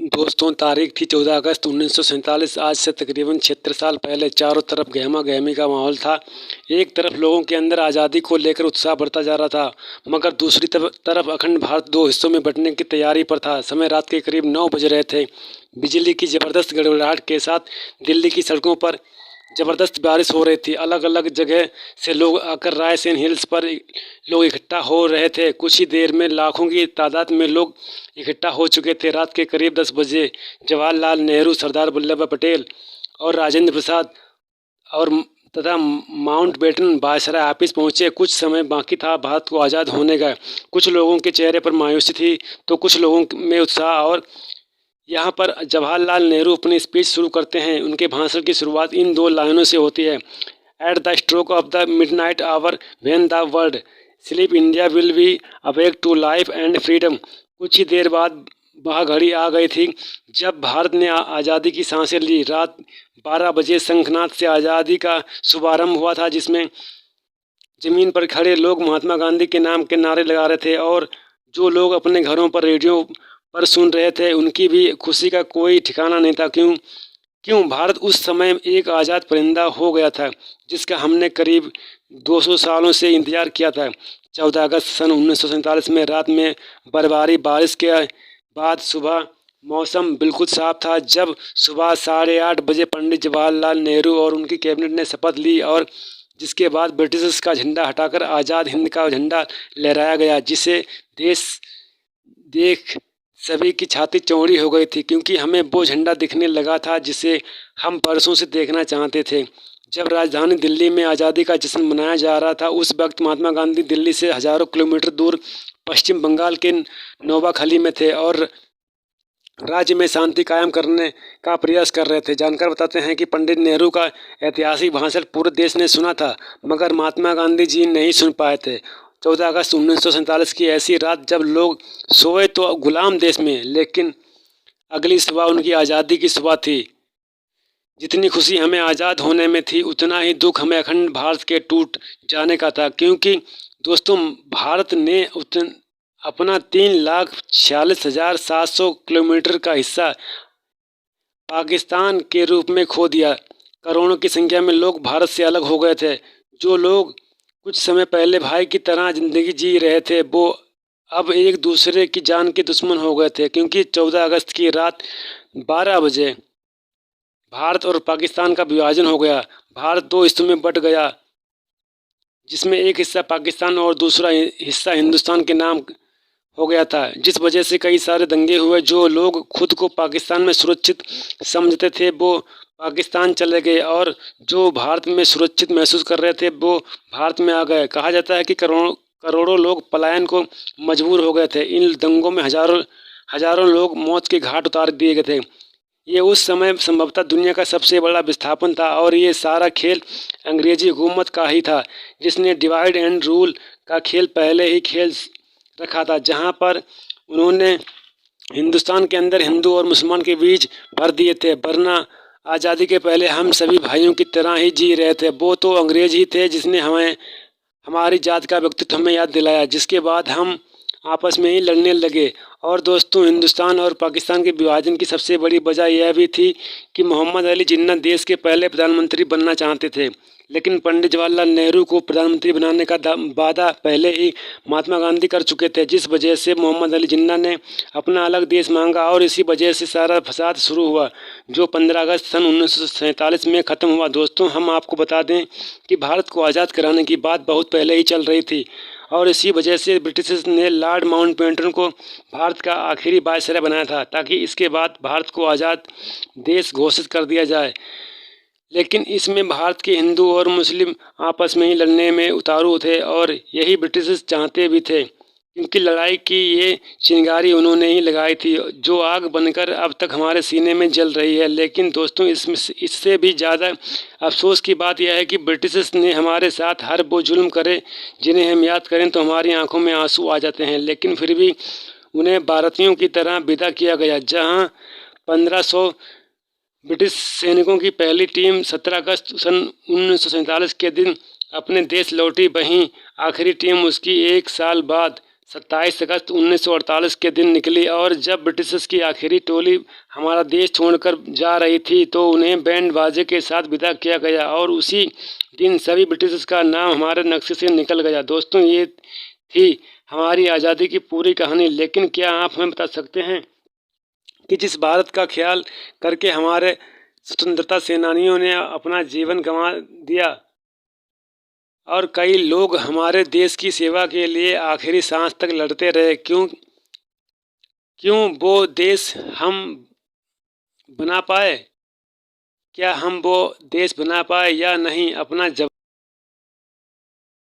दोस्तों, तारीख थी 14 अगस्त 1947। आज से तकरीबन 76 साल पहले चारों तरफ गहमा-गहमी का माहौल था। एक तरफ लोगों के अंदर आज़ादी को लेकर उत्साह बढ़ता जा रहा था, मगर दूसरी तरफ अखंड भारत दो हिस्सों में बंटने की तैयारी पर था। समय रात के करीब 9 बज रहे थे। बिजली की ज़बरदस्त गड़गड़ाहट के साथ दिल्ली की सड़कों पर ज़बरदस्त बारिश हो रही थी। अलग-अलग जगह से लोग आकर रायसेन हिल्स पर लोग इकट्ठा हो रहे थे। कुछ ही देर में लाखों की तादाद में लोग इकट्ठा हो चुके थे। रात के करीब 10 बजे जवाहरलाल नेहरू, सरदार वल्लभ भाई पटेल और राजेंद्र प्रसाद और तथा माउंटबेटन वायसराय ऑफिस पहुंचे। कुछ समय बाकी था भारत को आज़ाद होने का। कुछ लोगों के चेहरे पर मायूसी थी तो कुछ लोगों में उत्साह। और यहाँ पर जवाहरलाल नेहरू अपनी स्पीच शुरू करते हैं। उनके भाषण की शुरुआत इन 2 लाइनों से होती है: at the stroke of the midnight hour when the world sleep India will be awake to life and freedom. कुछ ही देर बाद वह घड़ी आ गई थी जब भारत ने आज़ादी की सांसें ली। रात 12 बजे शंखनाद से आज़ादी का शुभारंभ हुआ था, जिसमें ज़मीन पर खड़े लोग महात्मा गांधी के नाम के नारे लगा रहे थे और जो लोग अपने घरों पर रेडियो पर सुन रहे थे उनकी भी खुशी का कोई ठिकाना नहीं था। क्यों भारत उस समय एक आज़ाद परिंदा हो गया था जिसका हमने करीब 200 सालों से इंतजार किया था। 14 अगस्त सन 1947 में रात में बर्फबारी बारिश के बाद सुबह मौसम बिल्कुल साफ था जब सुबह 8:30 बजे पंडित जवाहरलाल नेहरू और उनकी कैबिनेट ने शपथ ली, और जिसके बाद ब्रिटिश का झंडा हटाकर आज़ाद हिंद का झंडा लहराया गया, जिसे देश देख सभी की छाती चौड़ी हो गई थी, क्योंकि हमें वो झंडा दिखने लगा था जिसे हम बरसों से देखना चाहते थे। जब राजधानी दिल्ली में आज़ादी का जश्न मनाया जा रहा था, उस वक्त महात्मा गांधी दिल्ली से हजारों किलोमीटर दूर पश्चिम बंगाल के नोवाखली में थे और राज्य में शांति कायम करने का प्रयास कर रहे थे। जानकार बताते हैं कि पंडित नेहरू का ऐतिहासिक भाषण पूरे देश ने सुना था, मगर महात्मा गांधी जी नहीं सुन पाए थे। 14 अगस्त 1947 की ऐसी रात जब लोग सोए तो गुलाम देश में, लेकिन अगली सुबह उनकी आज़ादी की सुबह थी। जितनी खुशी हमें आज़ाद होने में थी, उतना ही दुख हमें अखंड भारत के टूट जाने का था। क्योंकि दोस्तों, भारत ने अपना 3,46,700 किलोमीटर का हिस्सा पाकिस्तान के रूप में खो दिया। करोड़ों की संख्या में लोग भारत से अलग हो गए थे। जो लोग कुछ समय पहले भाई की तरह जिंदगी जी रहे थे, वो अब एक दूसरे की जान के दुश्मन हो गए थे। क्योंकि 14 अगस्त की रात 12 बजे भारत और पाकिस्तान का विभाजन हो गया। भारत 2 हिस्सों में बंट गया, जिसमें एक हिस्सा पाकिस्तान और दूसरा हिस्सा हिंदुस्तान के नाम हो गया था, जिस वजह से कई सारे दंगे हुए। जो लोग खुद को पाकिस्तान में सुरक्षित समझते थे वो पाकिस्तान चले गए, और जो भारत में सुरक्षित महसूस कर रहे थे वो भारत में आ गए। कहा जाता है कि करोड़ों लोग पलायन को मजबूर हो गए थे। इन दंगों में हजारों लोग मौत के घाट उतार दिए गए थे। ये उस समय संभवतः दुनिया का सबसे बड़ा विस्थापन था, और ये सारा खेल अंग्रेजी हुकूमत का ही था, जिसने डिवाइड एंड रूल का खेल पहले ही खेल रखा था, जहाँ पर उन्होंने हिंदुस्तान के अंदर हिंदू और मुसलमान के बीच भर दिए थे। वरना आज़ादी के पहले हम सभी भाइयों की तरह ही जी रहे थे। वो तो अंग्रेज ही थे जिसने हमें हमारी जात का व्यक्तित्व हमें याद दिलाया, जिसके बाद हम आपस में ही लड़ने लगे। और दोस्तों, हिंदुस्तान और पाकिस्तान के विभाजन की सबसे बड़ी वजह यह भी थी कि मोहम्मद अली जिन्ना देश के पहले प्रधानमंत्री बनना चाहते थे, लेकिन पंडित जवाहरलाल नेहरू को प्रधानमंत्री बनाने का वादा पहले ही महात्मा गांधी कर चुके थे, जिस वजह से मोहम्मद अली जिन्ना ने अपना अलग देश मांगा, और इसी वजह से सारा फसाद शुरू हुआ, जो 15 अगस्त सन 1947 में ख़त्म हुआ। दोस्तों, हम आपको बता दें कि भारत को आज़ाद कराने की बात बहुत पहले ही चल रही थी, और इसी वजह से ब्रिटिश ने लॉर्ड माउंटबेटन को भारत का आखिरी वायसराय बनाया था, ताकि इसके बाद भारत को आज़ाद देश घोषित कर दिया जाए। लेकिन इसमें भारत के हिंदू और मुस्लिम आपस में ही लड़ने में उतारू थे, और यही ब्रिटिश चाहते भी थे, क्योंकि लड़ाई की ये चिंगारी उन्होंने ही लगाई थी, जो आग बनकर अब तक हमारे सीने में जल रही है। लेकिन दोस्तों, इससे भी ज़्यादा अफसोस की बात यह है कि ब्रिटिश ने हमारे साथ हर वो जुल्म करे जिन्हें हम याद करें तो हमारी आंखों में आंसू आ जाते हैं। लेकिन फिर भी उन्हें भारतीयों की तरह विदा किया गया। जहां 1500 ब्रिटिश सैनिकों की पहली टीम 17 अगस्त सन 1947 के दिन अपने देश लौटी, वहीं आखिरी टीम उसकी 1 साल बाद 27 अगस्त 1948 के दिन निकली और जब ब्रिटिशर्स की आखिरी टोली हमारा देश छोड़कर जा रही थी तो उन्हें बैंड बाजे के साथ विदा किया गया और उसी दिन सभी ब्रिटिशर्स का नाम हमारे नक्शे से निकल गया। दोस्तों, ये थी हमारी आज़ादी की पूरी कहानी। लेकिन क्या आप हमें बता सकते हैं कि जिस भारत का ख्याल करके हमारे स्वतंत्रता सेनानियों ने अपना जीवन गंवा दिया और कई लोग हमारे देश की सेवा के लिए आखिरी सांस तक लड़ते रहे, क्यों वो देश हम बना पाए? क्या हम वो देश बना पाए या नहीं? अपना जवाब